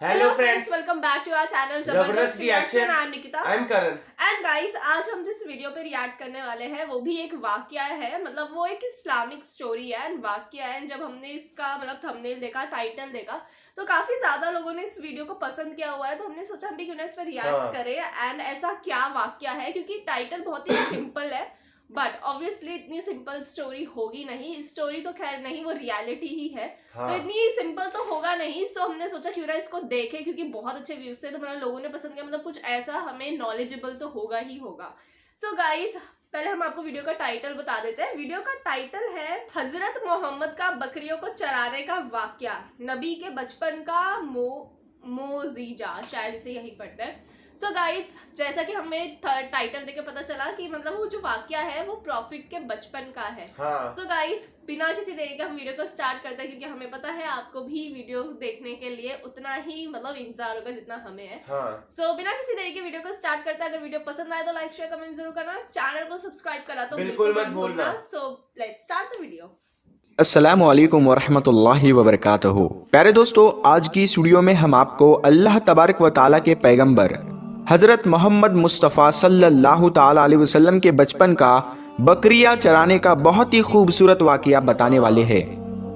Hello friends, welcome back to our channel Zabardast reaction. I am Nikita. I am Karan. And guys, आज हम जिस video पे react करने वाले हैं वो भी एक वाकया है, मतलब वो एक इस्लामिक स्टोरी है एंड वाकया है। जब हमने इसका मतलब थंबनेल देखा, टाइटल देखा, तो काफी ज्यादा लोगों ने इस वीडियो को पसंद किया हुआ है, तो हमने सोचा हम भी क्यों ना इस पर रिएक्ट करें। एंड ऐसा क्या वाकया है, क्योंकि टाइटल बहुत ही सिंपल है, बट ऑब्वियसली इतनी सिंपल स्टोरी होगी नहीं। स्टोरी तो खैर नहीं, वो रियलिटी ही है। हाँ। तो इतनी सिंपल तो होगा नहीं, सो हमने सोचा क्यों ना इसको देखें, क्योंकि बहुत अच्छे व्यूज थे, तो मतलब लोगों ने पसंद किया, मतलब कुछ ऐसा हमें नॉलेजेबल तो होगा ही होगा। सो गाइस, पहले हम आपको वीडियो का टाइटल बता देते हैं। वीडियो का टाइटल है हजरत मोहम्मद का बकरियों को चराने का वाकया, नबी के बचपन का मोजीजा, शायद इसे यही पढ़ते हैं। सो गाइस, जैसा कि हमें टाइटल देके पता चला कि मतलब वो जो वाकया है वो प्रॉफिट के बचपन का है। सो गाइस, बिना किसी देरी के हम वीडियो को स्टार्ट करते हैं, क्योंकि हमें पता है आपको भी वीडियो देखने के लिए उतना ही मतलब इंतजार होगा जितना हमें है। सो बिना किसी देरी के वीडियो को स्टार्ट करते हैं। अगर वीडियो पसंद आए तो लाइक शेयर कमेंट जरूर करना, चैनल को सब्सक्राइब करा तो बिल्कुल मत भूलना। So let's start the video. अस्सलामुअलैकुम वरहमतुल्लाहि वबरकातुहू। प्यारे दोस्तों, आज की इस वीडियो में हम आपको अल्लाह तबारक व ताला के पैगंबर हजरत मोहम्मद मुस्तफ़ा सल्लल्लाहु ताला अलैहि वसल्लम के बचपन का बकरियां चराने का बहुत ही खूबसूरत वाकया बताने वाले हैं,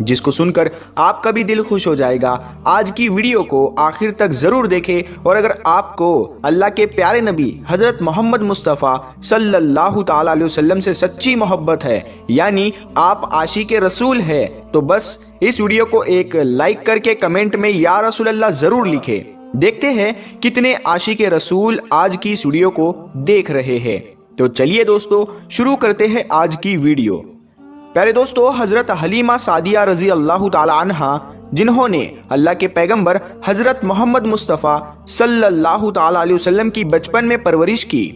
जिसको सुनकर आपका भी दिल खुश हो जाएगा। आज की वीडियो को आखिर तक जरूर देखें, और अगर आपको अल्लाह के प्यारे नबी हजरत मोहम्मद मुस्तफ़ा सल्लल्लाहु ताला अलैहि वसल्लम से सच्ची मोहब्बत है, यानी आप आशिक़े रसूल है, तो बस इस वीडियो को एक लाइक करके कमेंट में या रसूल अल्लाह जरूर लिखें। देखते हैं कितने आशिक़े रसूल आज की इस वीडियो को देख रहे हैं। तो चलिए दोस्तों, शुरू करते हैं आज की वीडियो। प्यारे दोस्तों, हजरत हलीमा सादिया रजी अल्लाह ताला अन्हा, जिन्होंने अल्लाह के पैगंबर हजरत मोहम्मद मुस्तफ़ा सल्लल्लाहु ताला अलैहि वसल्लम की बचपन में परवरिश की,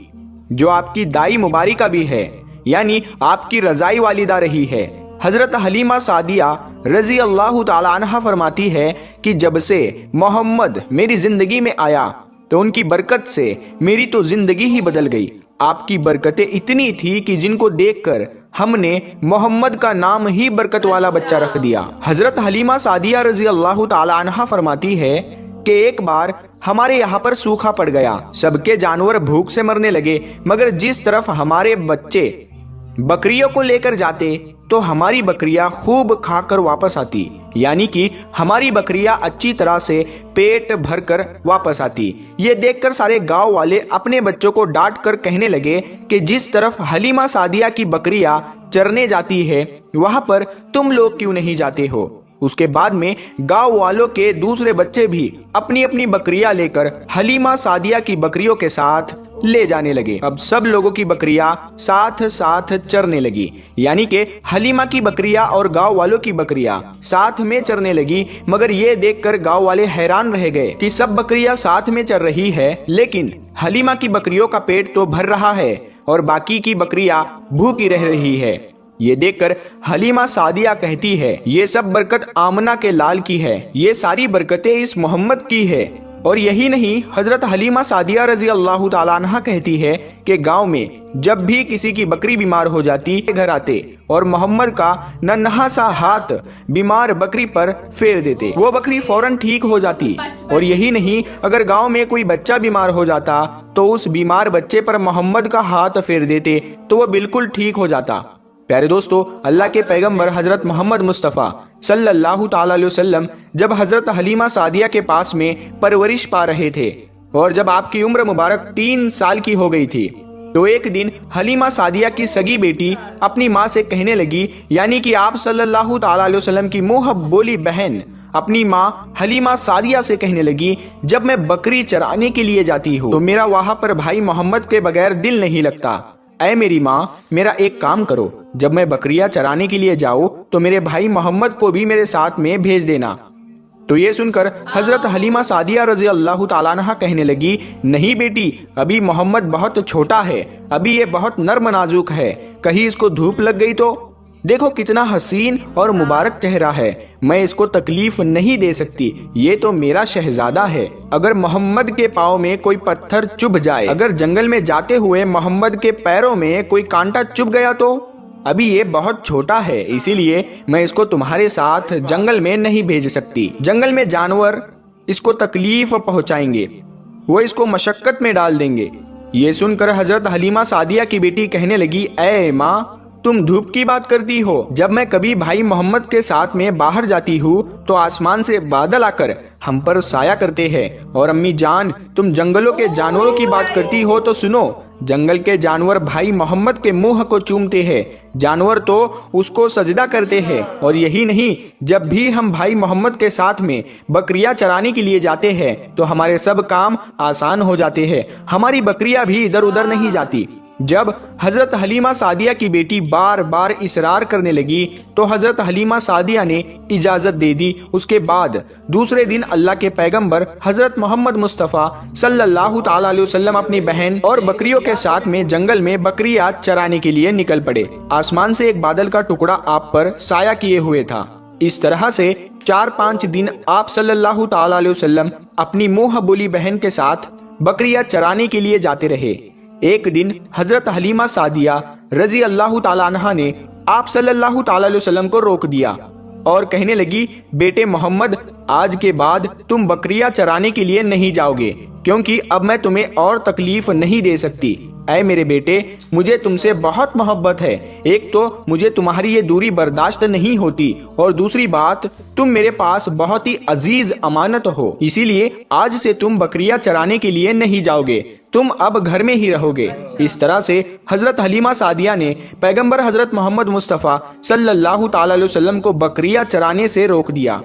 जो आपकी दाई मुबारिका भी है, यानी आपकी रजाई वालिदा रही है। हजरत हलीमा सादिया रजी अल्लाह ताला अन्हा फरमाती है कि जब से मोहम्मद मेरी जिंदगी में आया तो उनकी बरकत से मेरी तो जिंदगी ही बदल गई। आपकी बरकतें इतनी थी कि जिनको देखकर हमने मोहम्मद का नाम ही बरकत वाला बच्चा रख दिया। हजरत हलीमा सादिया रजी अल्लाह ताला अन्हा फरमाती है कि एक बार हमारे यहाँ पर सूखा पड़ गया, सबके जानवर भूख से मरने लगे, मगर जिस तरफ हमारे बच्चे बकरियों को लेकर जाते तो हमारी बकरियां खूब खाकर वापस आती, यानी कि हमारी बकरियां अच्छी तरह से पेट भरकर वापस आती। ये देखकर सारे गांव वाले अपने बच्चों को डांट कर कहने लगे कि जिस तरफ हलीमा सादिया की बकरियां चरने जाती है वहां पर तुम लोग क्यों नहीं जाते हो। उसके बाद में गांव वालों के दूसरे बच्चे भी अपनी अपनी बकरियां लेकर हलीमा सादिया की बकरियों के साथ ले जाने लगे। अब सब लोगों की बकरियां साथ साथ चरने लगी, यानी कि हलीमा की बकरियां और गांव वालों की बकरियां साथ में चरने लगी। मगर ये देखकर गांव वाले हैरान रह गए कि सब बकरियां साथ में चर रही है, लेकिन हलीमा की बकरियों का पेट तो भर रहा है और बाकी की बकरियां भूखी रह रही है। ये देखकर हलीमा सादिया कहती है, ये सब बरकत आमना के लाल की है, ये सारी बरकतें इस मोहम्मद की है। और यही नहीं, हजरत हलीमा सादिया रजी अल्लाह ताला अन्हा कहती है कि गांव में जब भी किसी की बकरी बीमार हो जाती, घर आते और मोहम्मद का नन्हा सा हाथ बीमार बकरी पर फेर देते, वो बकरी फौरन ठीक हो जाती। और यही नहीं, अगर गांव में कोई बच्चा बीमार हो जाता तो उस बीमार बच्चे पर मोहम्मद का हाथ फेर देते तो वो बिल्कुल ठीक हो जाता। प्यारे दोस्तों, अल्लाह के पैगंबर हजरत मोहम्मद मुस्तफ़ा सल्लल्लाहु ताला अलैहि वसल्लम जब हजरत हलीमा सादिया के पास में परवरिश पा रहे थे और जब आपकी उम्र मुबारक 3 साल की हो गई थी, तो एक दिन हलीमा सादिया की सगी बेटी अपनी माँ से कहने लगी, यानी कि आप सल्लल्लाहु ताला अलैहि वसल्लम की मुंह बोली बहन अपनी माँ हलीमा सादिया से कहने लगी, जब मैं बकरी चराने के लिए जाती हूँ तो मेरा वहां पर भाई मोहम्मद के बगैर दिल नहीं लगता। ऐ मेरी माँ, मेरा एक काम करो, जब मैं बकरियां चराने के लिए जाऊं तो मेरे भाई मोहम्मद को भी मेरे साथ में भेज देना। तो ये सुनकर हजरत हलीमा सादिया रजी अल्लाह ताला अन्हा कहने लगी, नहीं बेटी, अभी मोहम्मद बहुत छोटा है, अभी ये बहुत नर्म नाजुक है, कहीं इसको धूप लग गई तो। देखो कितना हसीन और मुबारक चेहरा है, मैं इसको तकलीफ नहीं दे सकती, ये तो मेरा शहजादा है। अगर मोहम्मद के पाँव में कोई पत्थर चुभ जाए, अगर जंगल में जाते हुए मोहम्मद के पैरों में कोई कांटा चुभ गया तो अभी ये बहुत छोटा है, इसीलिए मैं इसको तुम्हारे साथ जंगल में नहीं भेज सकती। जंगल में जानवर इसको तकलीफ पहुंचाएंगे, वो इसको मशक्कत में डाल देंगे। ये सुनकर हजरत हलीमा सादिया की बेटी कहने लगी, ऐ माँ, तुम धूप की बात करती हो। जब मैं कभी भाई मोहम्मद के साथ में बाहर जाती हूँ तो आसमान से बादल आकर हम पर साया करते हैं। और अम्मी जान, तुम जंगलों के जानवरों की बात करती हो तो सुनो, जंगल के जानवर भाई मोहम्मद के मुंह को चूमते हैं, जानवर तो उसको सजदा करते हैं। और यही नहीं, जब भी हम भाई मोहम्मद के साथ में बकरियां चराने के लिए जाते हैं तो हमारे सब काम आसान हो जाते हैं, हमारी बकरियां भी इधर उधर नहीं जाती। जब हजरत हलीमा सादिया की बेटी बार बार इसरार करने लगी तो हजरत हलीमा सादिया ने इजाजत दे दी। उसके बाद दूसरे दिन अल्लाह के पैगंबर हजरत मोहम्मद मुस्तफ़ा सल्लल्लाहु ताला अलैहि वसल्लम अपनी बहन और बकरियों के साथ में जंगल में बकरियां चराने के लिए निकल पड़े। आसमान से एक बादल का टुकड़ा आप पर साया किए हुए था। इस तरह से 4-5 दिन आप सल्लल्लाहु ताला अलैहि वसल्लम अपनी मुंह बोली बहन के साथ बकरियां चराने के लिए जाते रहे। एक दिन हजरत हलीमा सादिया रजी अल्लाह ताला अन्हा ने आप सल्लल्लाहु ताला अलैहि वसल्लम को रोक दिया और कहने लगी, बेटे मोहम्मद, आज के बाद तुम बकरियां चराने के लिए नहीं जाओगे, क्योंकि अब मैं तुम्हें और तकलीफ नहीं दे सकती। ऐ मेरे बेटे, मुझे तुमसे बहुत मोहब्बत है। एक तो मुझे तुम्हारी ये दूरी बर्दाश्त नहीं होती, और दूसरी बात, तुम मेरे पास बहुत ही अजीज अमानत हो। इसीलिए आज से तुम बकरियां चराने के लिए नहीं जाओगे, तुम अब घर में ही रहोगे। इस तरह से हजरत हलीमा सादिया ने पैगंबर हजरत मोहम्मद मुस्तफ़ा सल्लल्लाहु ताला अलैहि वसल्लम को बकरियां चराने से रोक दिया।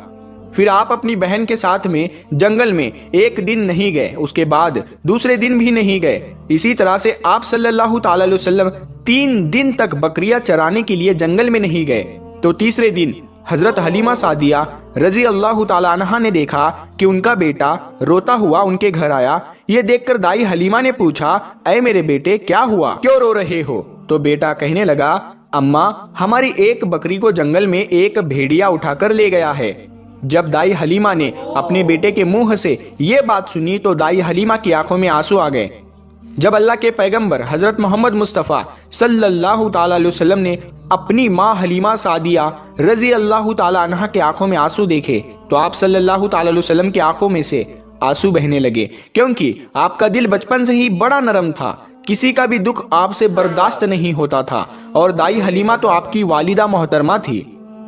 फिर आप अपनी बहन के साथ में जंगल में एक दिन नहीं गए, उसके बाद दूसरे दिन भी नहीं गए। इसी तरह से आप सल्लल्लाहु ताला अलैहि वसल्लम 3 दिन तक बकरियां चराने के लिए जंगल में नहीं गए। तो तीसरे दिन हजरत हलीमा सादिया रजी अल्लाह ताला अन्हा ने देखा कि उनका बेटा रोता हुआ उनके घर आया। ये देखकर दाई हलीमा ने पूछा, ऐ मेरे बेटे, क्या हुआ, क्यों रो रहे हो? तो बेटा कहने लगा, अम्मा, हमारी एक बकरी को जंगल में एक भेड़िया उठाकर ले गया है। जब दाई हलीमा ने अपने बेटे के मुंह से ये बात सुनी तो दाई हलीमा की आंखों में आंसू आ गए। जब अल्लाह के पैगंबर हजरत मोहम्मद मुस्तफ़ा सल्लल्लाहु ताला अलैहि वसल्लम ने अपनी माँ हलीमा सादिया रजी अल्लाह ताला अन्हा के आंखों में आंसू देखे तो आप सल्लल्लाहु ताला अलैहि वसल्लम की आंखों में से आंसू बहने लगे, क्योंकि आपका दिल बचपन से ही बड़ा नरम था, किसी का भी दुख आपसे बर्दाश्त नहीं होता था। और दाई हलीमा तो आपकी वालिदा मोहतरमा थी।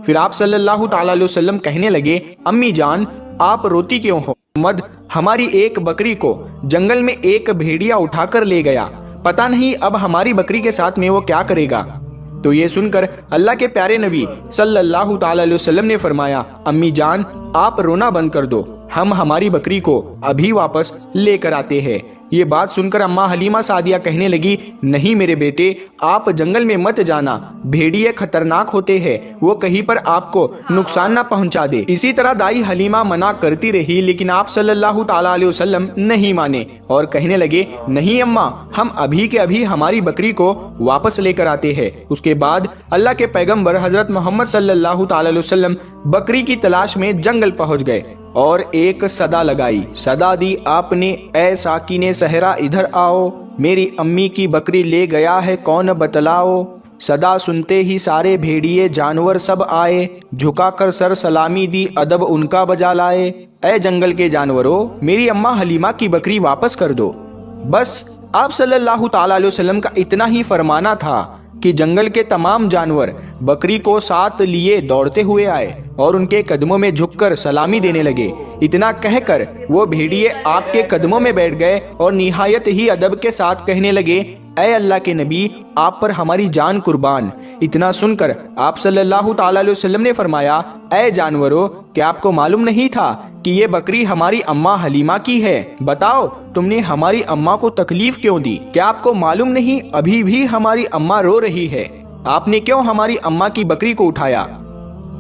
फिर आप सल्लल्लाहु ताला अलैहि वसल्लम कहने लगे, अम्मी जान, आप रोती क्यों हो? मोहम्मद हमारी एक बकरी को जंगल में एक भेड़िया उठाकर ले गया, पता नहीं अब हमारी बकरी के साथ में वो क्या करेगा। तो ये सुनकर अल्लाह के प्यारे नबी सल्लल्लाहु ताला अलैहि वसल्लम ने फरमाया, अम्मी जान, आप रोना बंद कर दो, हम हमारी बकरी को अभी वापस लेकर आते हैं। ये बात सुनकर अम्मा हलीमा सादिया कहने लगी, नहीं मेरे बेटे, आप जंगल में मत जाना, भेड़िए खतरनाक होते हैं, वो कहीं पर आपको नुकसान ना पहुंचा दे। इसी तरह दाई हलीमा मना करती रही, लेकिन आप सल्लल्लाहु ताला अलैहि वसल्लम नहीं माने और कहने लगे, नहीं अम्मा, हम अभी के अभी हमारी बकरी को वापस लेकर आते हैं। उसके बाद अल्लाह के पैगंबर हजरत मोहम्मद सल्लल्लाहु ताला अलैहि वसल्लम बकरी की तलाश में जंगल पहुंच गए और एक सदा लगाई। सदा दी आपने, ऐ साकिने सहरा इधर आओ, मेरी अम्मी की बकरी ले गया है कौन बतलाओ। सदा सुनते ही सारे भेड़िए जानवर सब आए, झुकाकर सर सलामी दी अदब उनका बजा लाए। ऐ जंगल के जानवरों, मेरी अम्मा हलीमा की बकरी वापस कर दो। बस आप सल्लल्लाहु ताला अलैहि वसल्लम का इतना ही फरमाना था कि जंगल के तमाम जानवर बकरी को साथ लिए दौड़ते हुए आए और उनके कदमों में झुककर सलामी देने लगे। इतना कहकर वो भेड़िए आपके कदमों में बैठ गए और निहायत ही अदब के साथ कहने लगे, ऐ अल्लाह के नबी, आप पर हमारी जान कुर्बान। इतना सुनकर आप सल्लल्लाहु ताला अलैहि वसल्लम ने फरमाया, ऐ जानवरों, क्या आपको मालूम नहीं था कि ये बकरी हमारी अम्मा हलीमा की है? बताओ, तुमने हमारी अम्मा को तकलीफ क्यों दी? क्या आपको मालूम नहीं अभी भी हमारी अम्मा रो रही है? आपने क्यों हमारी अम्मा की बकरी को उठाया?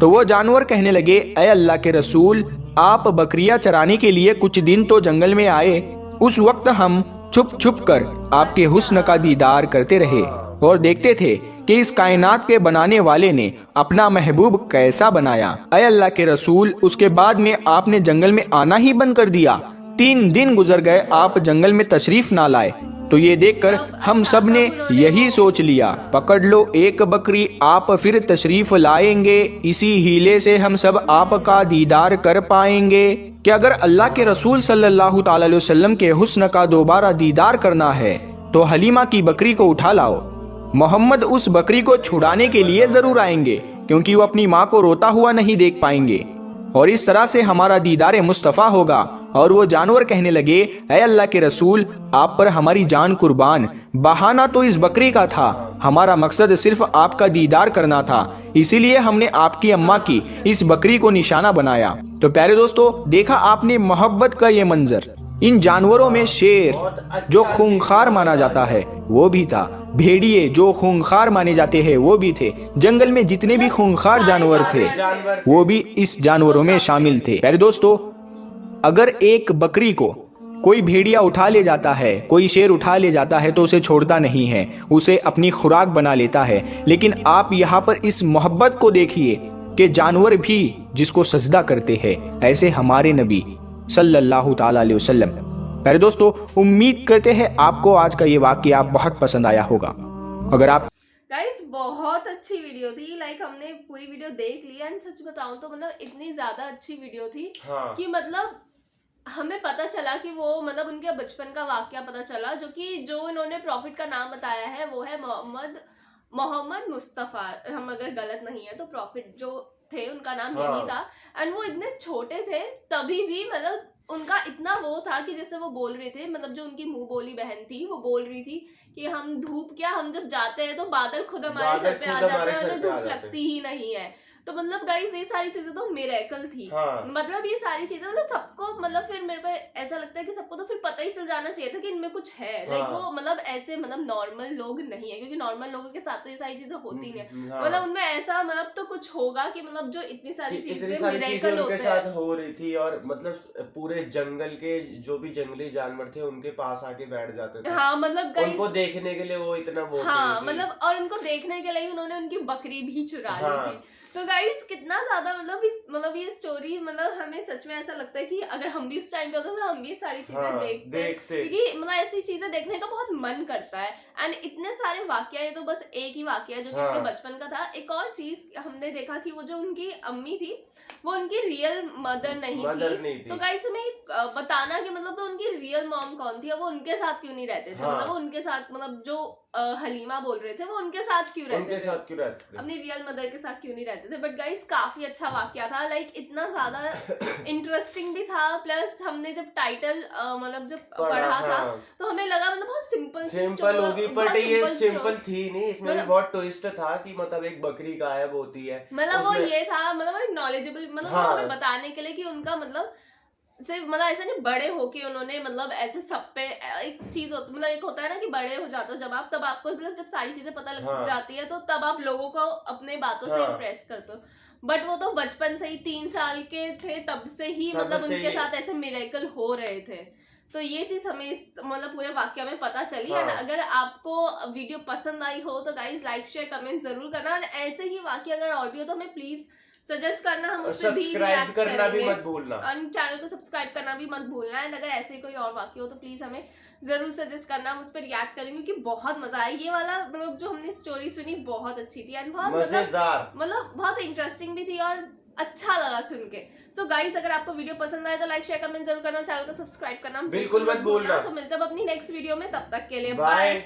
तो वो जानवर कहने लगे, ऐ अल्लाह के रसूल, आप बकरियां चराने के लिए कुछ दिन तो जंगल में आए, उस वक्त हम छुप छुप कर आपके हुस्न का दीदार करते रहे और देखते थे कि इस कायनात के बनाने वाले ने अपना महबूब कैसा बनाया। ऐ अल्लाह के रसूल, उसके बाद में आपने जंगल में आना ही बंद कर दिया। 3 दिन गुजर गए, आप जंगल में तशरीफ ना लाए। तो ये देखकर हम सब ने यही सोच लिया, पकड़ लो एक बकरी, आप फिर तशरीफ लाएंगे, इसी हीले से हम सब आपका दीदार कर पाएंगे। कि अगर अल्लाह के रसूल सल्लल्लाहु ताला अलैहि वसल्लम के हुस्न का दोबारा दीदार करना है तो हलीमा की बकरी को उठा लाओ। मोहम्मद उस बकरी को छुड़ाने के लिए जरूर आएंगे, क्योंकि वो अपनी माँ को रोता हुआ नहीं देख पाएंगे, और इस तरह से हमारा दीदार मुस्तफ़ा होगा। और वो जानवर कहने लगे, ऐ अल्लाह के रसूल, आप पर हमारी जान कुर्बान, बहाना तो इस बकरी का था, हमारा मकसद सिर्फ आपका दीदार करना था, इसीलिए हमने आपकी अम्मा की इस बकरी को निशाना बनाया। तो प्यारे दोस्तों, देखा आपने मोहब्बत का ये मंजर। इन जानवरों में शेर जो खूंखार माना जाता है वो भी था, भेड़िए जो खूंखार माने जाते हैं वो भी थे, जंगल में जितने भी खूंखार जानवर थे वो भी इस जानवरों में शामिल थे। प्यारे दोस्तों, अगर एक बकरी को कोई भेड़िया उठा ले जाता है, कोई शेर उठा ले जाता है तो उसे छोड़ता नहीं है, उसे अपनी खुराक बना लेता है। लेकिन आप यहाँ पर इस मोहब्बत को देखिए कि जानवर भी जिसको सजदा करते हैं, ऐसे हमारे नबी सल्लल्लाहु ताला अलैहि वसल्लम। प्यारे दोस्तों, उम्मीद करते हैं आपको आज का ये वाकया बहुत पसंद आया होगा। अगर आप गाइस बहुत अच्छी वीडियो थी, लाइक हमने पूरी वीडियो देख ली एंड सच बताऊं तो मतलब इतनी ज्यादा अच्छी वीडियो थी कि मतलब हमें पता चला कि वो मतलब उनके बचपन का वाकया पता चला, जो इन्होंने प्रॉफिट का नाम बताया है वो है मोहम्मद मुस्तफ़ा। हम अगर गलत नहीं है तो प्रॉफिट जो थे उनका नाम यही था। एंड वो इतने छोटे थे तभी भी मतलब उनका इतना वो था कि जैसे वो बोल रहे थे, मतलब जो उनकी मुंह बोली बहन थी वो बोल रही थी कि हम धूप क्या, हम जब जाते हैं तो बादल खुद हमारे सर पे आ जाते हैं, उन्हें धूप लगती ही नहीं है। तो मतलब गाइस ये सारी चीजें तो मिरेकल थी। मतलब ये सारी चीजें मतलब सबको, मतलब फिर मेरे को ऐसा लगता है कि सबको तो फिर पता ही चल जाना चाहिए था कि इनमें कुछ है। लाइक वो मतलब ऐसे मतलब नॉर्मल लोग नहीं है, क्योंकि नॉर्मल लोगों के साथ तो ये सारी चीजें होती नहीं है। मतलब उनमें ऐसा मतलब तो कुछ होगा कि मतलब जो इतनी सारी चीजें मिरेकल उनके साथ हो रही थी, और मतलब पूरे जंगल के जो भी जंगली जानवर थे उनके पास आके बैठ जाते थे। हाँ, मतलब उनको देखने के लिए वो इतना वो हाँ मतलब, और उनको देखने के लिए उन्होंने उनकी बकरी भी चुरा ली थी। तो गाइस कितना ज्यादा मतलब ये स्टोरी मतलब हमें सच में ऐसा लगता है कि अगर हम भी उस टाइम पे होते तो हम भी सारी चीजें देखते, क्योंकि मतलब ऐसी चीजें देखने का बहुत मन करता है। एंड इतने सारे वाकया, ये तो बस एक ही वाकया जो कि उनके बचपन का था। एक और चीज हमने देखा कि वो जो उनकी अम्मी थी वो उनकी रियल मदर नहीं थी। तो गाइस हमें बताना कि मतलब तो उनकी रियल मॉम कौन थी और वो उनके साथ क्यों नहीं रहते थे। मतलब वो उनके साथ, मतलब जो हलीमा बोल रहे थे वो उनके साथ क्यों रहते थे, अपनी रियल मदर के साथ क्यों नहीं रहते थे। बट गाइस काफी अच्छा वाकया था, लाइक इतना ज्यादा इंटरेस्टिंग भी था। प्लस हमने जब टाइटल मतलब जब पढ़ा था तो हमें लगा मतलब बहुत सिंपल होगी, बट ये सिंपल थी नहीं, इसमें भी बहुत ट्विस्ट था कि मतलब एक बकरी गायब होती है। मतलब वो ये था, मतलब एक नॉलेजेबल, मतलब हमें बताने के लिए कि उनका मतलब सिर्फ मतलब ऐसा नहीं, बड़े होके उन्होंने मतलब ऐसे सब पे एक चीज मतलब एक होता है ना कि बड़े हो जाते हो जब आप, तब आपको मतलब जब सारी चीजें पता लग जाती है तो तब आप लोगों को अपने बातों से इम्प्रेस करते हो। बट वो तो बचपन से ही 3 साल के थे तब से ही मतलब उनके साथ ऐसे मिरेकल हो रहे थे। तो ये चीज हमें इस मतलब पूरे वाक्य में पता चली। एंड अगर आपको वीडियो पसंद आई हो तो गाइज लाइक शेयर कमेंट जरूर करना। और ऐसे ही वाक्य अगर और भी हो तो हमें प्लीज सजेस्ट करना, हम उस पे भी रिएक्ट करना भी मत भूलना, और चैनल को सब्सक्राइब करना भी मत भूलना। एंड अगर ऐसे कोई और वाक्य हो तो प्लीज हमें जरूर सजेस्ट करना, हम उस पर रिएक्ट करेंगे, क्योंकि बहुत मजा आया। ये वाला मतलब जो हमने स्टोरी सुनी बहुत अच्छी थी एंड बहुत मजेदार, मतलब बहुत इंटरेस्टिंग भी थी और अच्छा लगा सुन के। सो गाइस, अगर आपको वीडियो पसंद आए तो लाइक शेयर कमेंट जरूर करना, चैनल को सब्सक्राइब करना बिल्कुल मत भूलना। सो मिलते हैं अपनी नेक्स्ट वीडियो में, तब तक के लिए बाय।